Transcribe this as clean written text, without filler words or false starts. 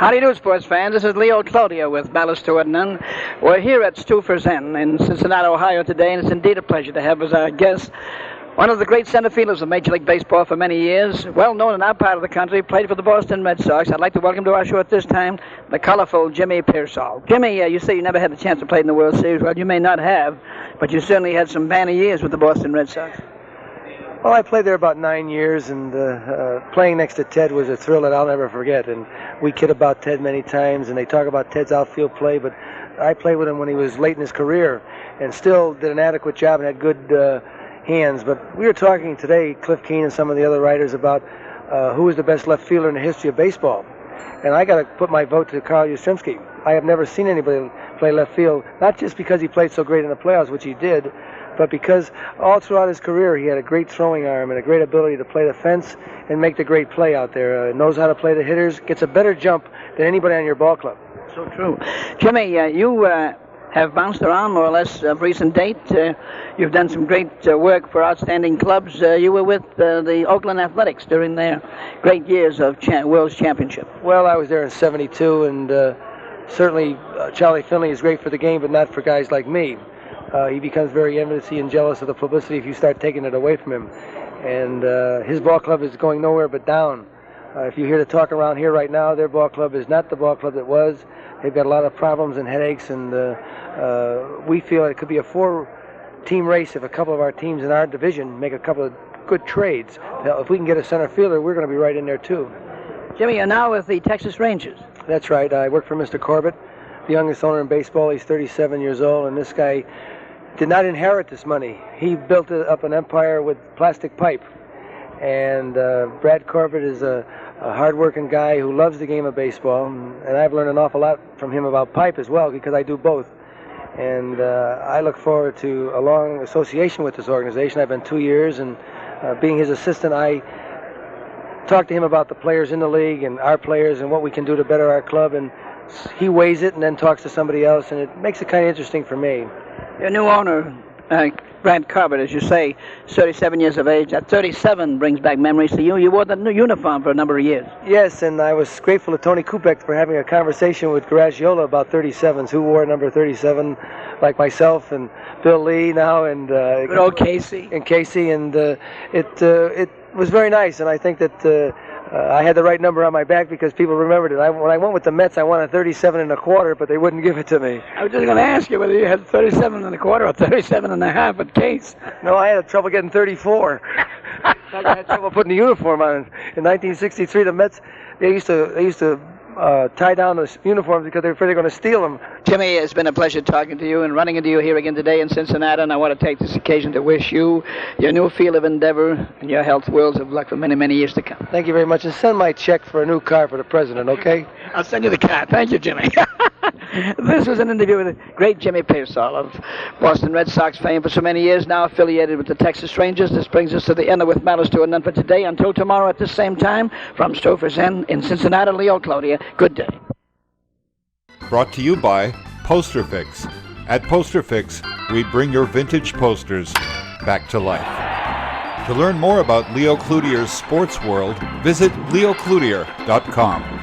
How do you do, sports fans? This is Leo Cloutier with Ballast to None. We're here at Stouffer's Inn in Cincinnati, Ohio today, and it's indeed a pleasure to have as our guest one of the great center fielders of Major League Baseball for many years, well known in our part of the country, played for the Boston Red Sox. I'd like to welcome to our show at this time the colorful Jimmy Piersall. Jimmy, you say you never had the chance to play in the World Series. Well, you may not have, but you certainly had some banner years with the Boston Red Sox. Well, I played there about 9 years, and playing next to Ted was a thrill that I'll never forget. And we kid about Ted many times, and they talk about Ted's outfield play, but I played with him when he was late in his career and still did an adequate job and had good hands. But we were talking today, Cliff Keen and some of the other writers, about who was the best left fielder in the history of baseball. And I got to put my vote to Carl Yastrzemski. I have never seen anybody play left field, not just because he played so great in the playoffs, which he did, but because all throughout his career he had a great throwing arm and a great ability to play the fence and make the great play out there. Knows how to play the hitters, gets a better jump than anybody on your ball club. So true. Jimmy, you have bounced around more or less of recent date. You've done some great work for outstanding clubs. You were with the Oakland Athletics during their great years of World's Championship. Well, I was there in '72, and certainly Charlie Finley is great for the game, but not for guys like me. He becomes very envious and jealous of the publicity if you start taking it away from him. And his ball club is going nowhere but down. If you hear the talk around here right now, their ball club is not the ball club that was. They've got a lot of problems and headaches, and we feel it could be a 4-team race if a couple of our teams in our division make a couple of good trades. Now, if we can get a center fielder, we're going to be right in there too. Jimmy, you're now with the Texas Rangers. That's right. I work for Mr. Corbett, the youngest owner in baseball. He's 37 years old, and this guy did not inherit this money. He built up an empire with plastic pipe. And Brad Corbett is a hard-working guy who loves the game of baseball, and I've learned an awful lot from him about pipe as well, because I do both. And I look forward to a long association with this organization. I've been 2 years, and being his assistant, I talk to him about the players in the league and our players and what we can do to better our club, and he weighs it and then talks to somebody else, and it makes it kind of interesting for me. Your new owner, Brad Corbett, as you say, 37 years of age. At 37 brings back memories to you. You wore the new uniform for a number of years. Yes, and I was grateful to Tony Kubek for having a conversation with Garagiola about 37s, who wore number 37, like myself and Bill Lee now, and good old Casey. And Casey, and it was very nice, and I think that I had the right number on my back because people remembered it. When I went with the Mets, I wanted 37 1/4, but they wouldn't give it to me. I was just going to ask you whether you had 37 1/4 or 37 1/2 at Case. No, I had trouble getting 34. I had trouble putting the uniform on. In 1963, the Mets, they used to tie down the uniforms because they were afraid they were going to steal them. Jimmy, it's been a pleasure talking to you and running into you here again today in Cincinnati, and I want to take this occasion to wish you, your new field of endeavor, and your health worlds of luck for many, many years to come. Thank you very much, and send my check for a new car for the president, okay? I'll send you the car. Thank you, Jimmy. This was an interview with the great Jimmy Piersall of Boston Red Sox fame for so many years, now affiliated with the Texas Rangers. This brings us to the end of With Malice to None for today. Until tomorrow at this same time, from Stouffer's Inn in Cincinnati, Leo Cloutier. Good day. Brought to you by Poster Fix. At Poster Fix, we bring your vintage posters back to life. To learn more about Leo Cloutier's sports world, visit leocloutier.com.